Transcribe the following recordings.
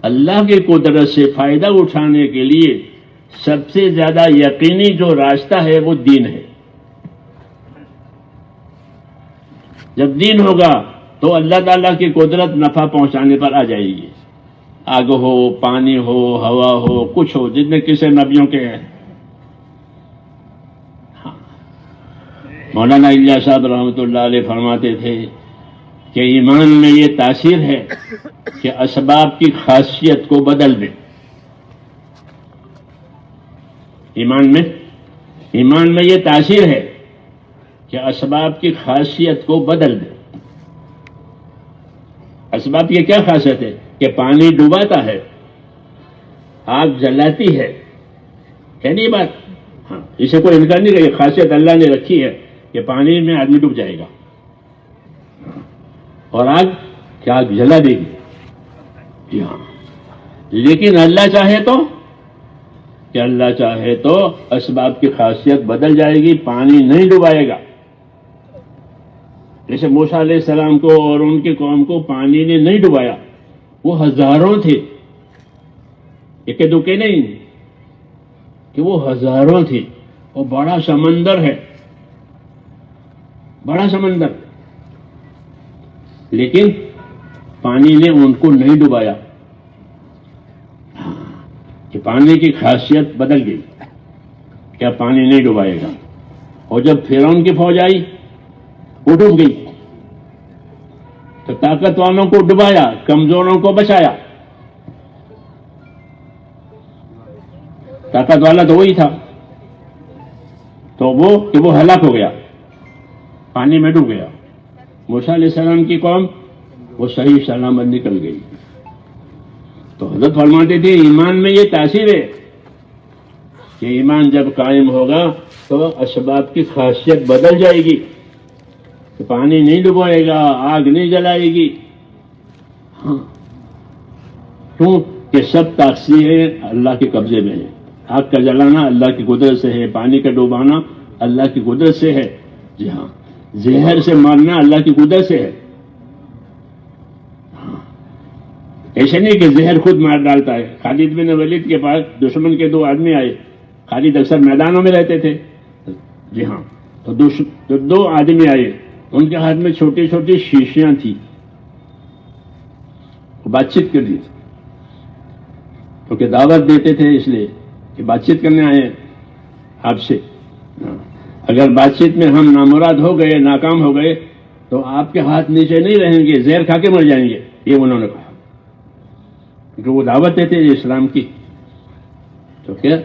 اللہ کی قدرت سے فائدہ اٹھانے کے لیے سب سے زیادہ یقینی جو راستہ ہے وہ دین ہے. جب دین ہوگا تو اللہ تعالیٰ کی قدرت نفع پہنچانے پر آ جائے گی. آگ ہو، پانی ہو، ہوا ہو، کچھ ہو، جتنے قصے نبیوں کے ہیں. مولانا الیاس صاحب رحمۃ اللہ علیہ فرماتے تھے کہ ایمان میں یہ تاثیر ہے کہ اسباب کی خاصیت کو بدل دے. ایمان میں یہ تاثیر ہے کہ اسباب کی خاصیت کو بدل دے. اسباب کی کیا خاصیت ہے؟ کہ پانی ڈباتا ہے، آگ جلاتی ہے نہیں بات؟ ہاں، اسے کوئی انکار نہیں کہ یہ خاصیت اللہ نے رکھی ہے کہ پانی میں آدمی ڈوب جائے گا اور آگ کیا آگ جلا دے گی. جی ہاں، لیکن اللہ چاہے تو اسباب کی خاصیت بدل جائے گی، پانی نہیں ڈبائے گا. جیسے موسیٰ علیہ السلام کو اور ان کی قوم کو پانی نے نہیں ڈبایا. وہ ہزاروں تھے، ایک دکے نہیں کہ وہ ہزاروں تھے. وہ بڑا سمندر ہے، بڑا سمندر، لیکن پانی نے ان کو نہیں ڈبایا. کہ پانی کی خاصیت بدل گئی، کیا پانی نہیں ڈبائے گا. اور جب فرعون کی فوج آئی وہ ڈوب گئی تو طاقت والوں کو ڈبایا، کمزوروں کو بچایا. طاقت والا تو وہی تھا، تو وہ ہلاک ہو گیا، پانی میں ڈوب گیا. موسیٰ علیہ السلام کی قوم وہ صحیح سلامت نکل گئی. تو حضرت فرماتے تھے ایمان میں یہ تاثیر ہے کہ ایمان جب قائم ہوگا تو اسباب کی خاصیت بدل جائے گی. کہ پانی نہیں ڈبوئے گا، آگ نہیں جلائے گی. ہاں، کیونکہ سب تاثیریں اللہ کے قبضے میں ہیں. آگ کا جلانا اللہ کی قدرت سے ہے، پانی کا ڈوبانا اللہ کی قدرت سے ہے. جی ہاں، زہر سے مارنا اللہ کی قدرت سے ہے. ایسے نہیں کہ زہر خود مار ڈالتا ہے. خالد بن ولید کے پاس دشمن کے 2 آدمی آئے. خالد اکثر میدانوں میں رہتے تھے. جی ہاں، تو 2 آدمی آئے، ان کے ہاتھ میں چھوٹی چھوٹی شیشیاں تھیں. بات چیت کر دی کیونکہ دعوت دیتے تھے، اس لیے کہ بات چیت کرنے آئے آپ سے. اگر بات چیت میں ہم نامراد ہو گئے، ناکام ہو گئے تو آپ کے ہاتھ نیچے نہیں رہیں گے، زہر کھا کے مر جائیں گے. یہ انہوں نے کہا کیونکہ وہ دعوت دیتے تھے اسلام کی. تو کیا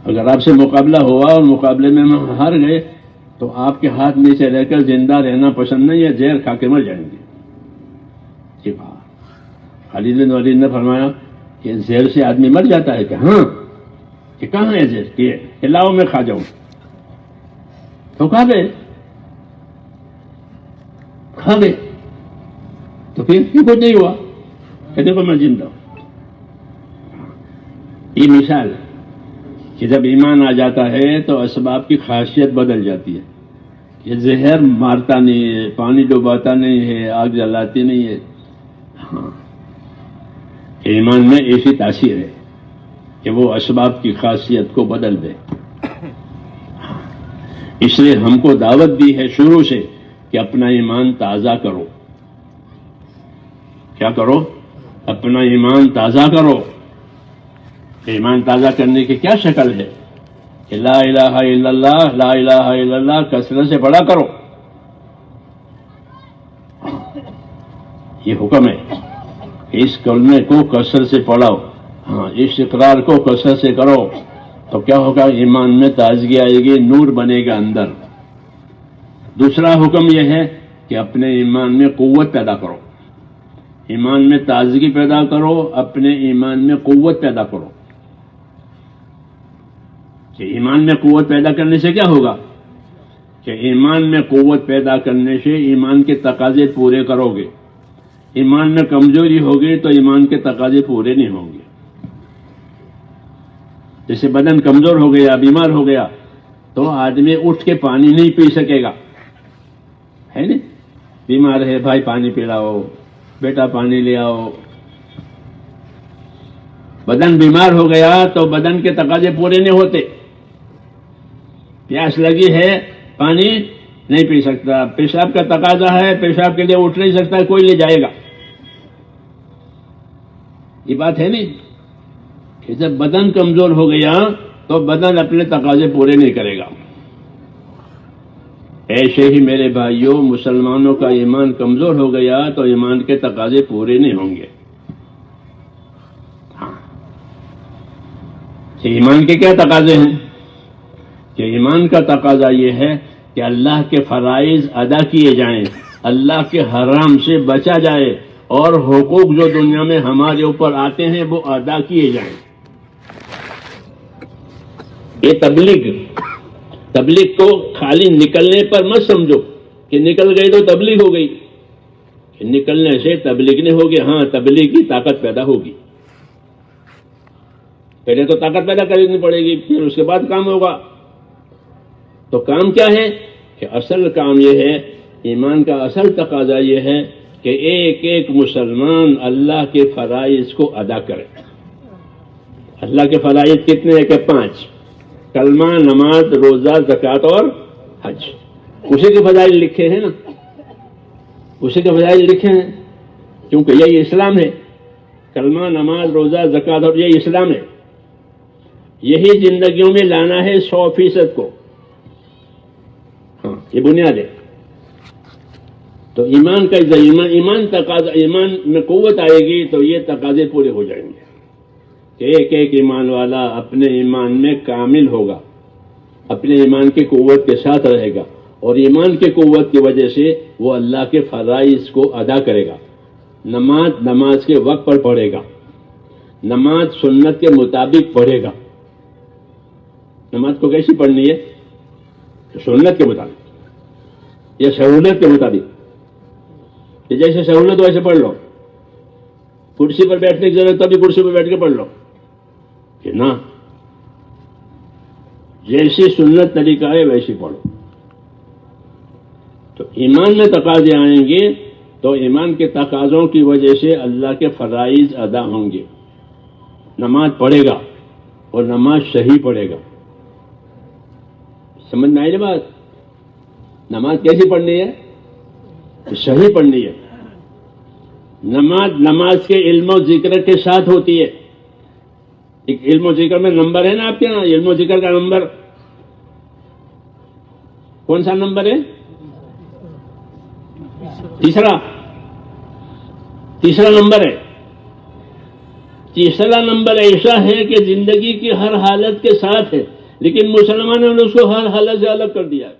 اگر آپ سے مقابلہ ہوا اور مقابلے میں ہم ہار گئے تو آپ کے ہاتھ نیچے رہ کر زندہ رہنا پسند نہیں ہے، زہر کھا کے مر جائیں گے. یہ کہا. خالد بن ولید نے فرمایا کہ زہر سے آدمی مر جاتا ہے کہ ہاں، کہ کہاں ہے زہر؟ کہ لاؤ میں کھا جاؤں. تو کھا گئے تو پھر کچھ نہیں ہوا. کہتے کو میں زندہ ہوں. یہ مثال ہے کہ جب ایمان آ جاتا ہے تو اسباب کی خاصیت بدل جاتی ہے. یہ زہر مارتا نہیں ہے، پانی ڈباتا نہیں ہے، آگ جلاتی نہیں ہے. ہاں، ایمان میں ایسی تاثیر ہے کہ وہ اسباب کی خاصیت کو بدل دے. اس لیے ہم کو دعوت دی ہے شروع سے کہ اپنا ایمان تازہ کرو. کیا کرو؟ اپنا ایمان تازہ کرو. ایمان تازہ کرنے کی کیا شکل ہے؟ کہ لا الہ الا اللہ، لا الہ الا اللہ کثرت سے پڑھا کرو. یہ حکم ہے کہ اس کلمے کو کثرت سے پڑھو. ہاں، اس اقرار کو کثرت سے کرو تو کیا ہوگا؟ ایمان میں تازگی آئے گی، نور بنے گا اندر. دوسرا حکم یہ ہے کہ اپنے ایمان میں قوت پیدا کرو. ایمان میں تازگی پیدا کرو، اپنے ایمان میں قوت پیدا کرو. کہ ایمان میں قوت پیدا کرنے سے کیا ہوگا؟ کہ ایمان میں قوت پیدا کرنے سے ایمان کے تقاضے پورے کرو گے. ایمان میں کمزوری ہوگی تو ایمان کے تقاضے پورے نہیں ہوں گے. جیسے بدن کمزور ہو گیا، بیمار ہو گیا تو آدمی اٹھ کے پانی نہیں پی سکے گا، ہے نا؟ بیمار ہے، بھائی پانی پلاؤ، بیٹا پانی لے آؤ. بدن بیمار ہو گیا تو بدن کے تقاضے پورے نہیں ہوتے. پیاس لگی ہے پانی نہیں پی سکتا، پیشاب کا تقاضا ہے پیشاب کے لیے اٹھ نہیں سکتا، کوئی لے جائے گا. یہ بات ہے نہیں کہ جب بدن کمزور ہو گیا تو بدن اپنے تقاضے پورے نہیں کرے گا. ایسے ہی میرے بھائیوں، مسلمانوں کا ایمان کمزور ہو گیا تو ایمان کے تقاضے پورے نہیں ہوں گے. ایمان کے کیا تقاضے ہیں؟ کہ ایمان کا تقاضا یہ ہے کہ اللہ کے فرائض ادا کیے جائیں، اللہ کے حرام سے بچا جائے، اور حقوق جو دنیا میں ہمارے اوپر آتے ہیں وہ ادا کیے جائیں. یہ تبلیغ کو خالی نکلنے پر مت سمجھو کہ نکل گئی تو تبلیغ ہو گئی. کہ نکلنے سے تبلیغ نہیں ہوگی، ہاں تبلیغ کی طاقت پیدا ہوگی. پہلے تو طاقت پیدا کرنی پڑے گی، پھر اس کے بعد کام ہوگا. تو کام کیا ہے؟ کہ اصل کام یہ ہے، ایمان کا اصل تقاضا یہ ہے کہ ایک ایک مسلمان اللہ کے فرائض کو ادا کرے. اللہ کے فرائض کتنے ہیں؟ کہ 5: کلمہ، نماز، روزہ، زکوٰۃ اور حج. اسی کے فضائل لکھے ہیں نا، اسی کے فضائل لکھے ہیں، کیونکہ یہی اسلام ہے. کلمہ، نماز، روزہ، زکوٰۃ اور یہی اسلام ہے. یہی زندگیوں میں لانا ہے 100% کو. ہاں یہ بنیاد ہے. تو ایمان کا ایمان تقاضا، ایمان میں قوت آئے گی تو یہ تقاضے پورے ہو جائیں گے کہ ایک ایک ایمان والا اپنے ایمان میں کامل ہوگا، اپنے ایمان کی قوت کے ساتھ رہے گا، اور ایمان کی قوت کی وجہ سے وہ اللہ کے فرائض کو ادا کرے گا. نماز کے وقت پر پڑھے گا، نماز سنت کے مطابق پڑھے گا. نماز کو کیسی پڑھنی ہے؟ سنت کے مطابق یا سہولت کے مطابق. کہ جیسے سہولت ویسے پڑھ لو، کرسی پر بیٹھنے کی ضرورت تبھی کرسی پر بیٹھ کے پڑھ لو، کہ نہ جیسی سنت طریقہ ہے ویسی پڑھو. تو ایمان میں تقاضے آئیں گے تو ایمان کے تقاضوں کی وجہ سے اللہ کے فرائض ادا ہوں گے. نماز پڑھے گا اور نماز صحیح پڑھے گا. سمجھ میں آئی نا بات؟ نماز کیسی پڑھنی ہے؟ صحیح پڑھنی ہے. نماز کے علم و ذکر کے ساتھ ہوتی ہے. ایک علم و ذکر میں نمبر ہے نا آپ کے یہاں، علم و ذکر کا نمبر کون سا نمبر ہے؟ تیسرا نمبر ہے. تیسرا نمبر ایسا ہے کہ زندگی کی ہر حالت کے ساتھ ہے، لیکن مسلمانوں نے اس کو ہر حالت سے الگ کر دیا ہے.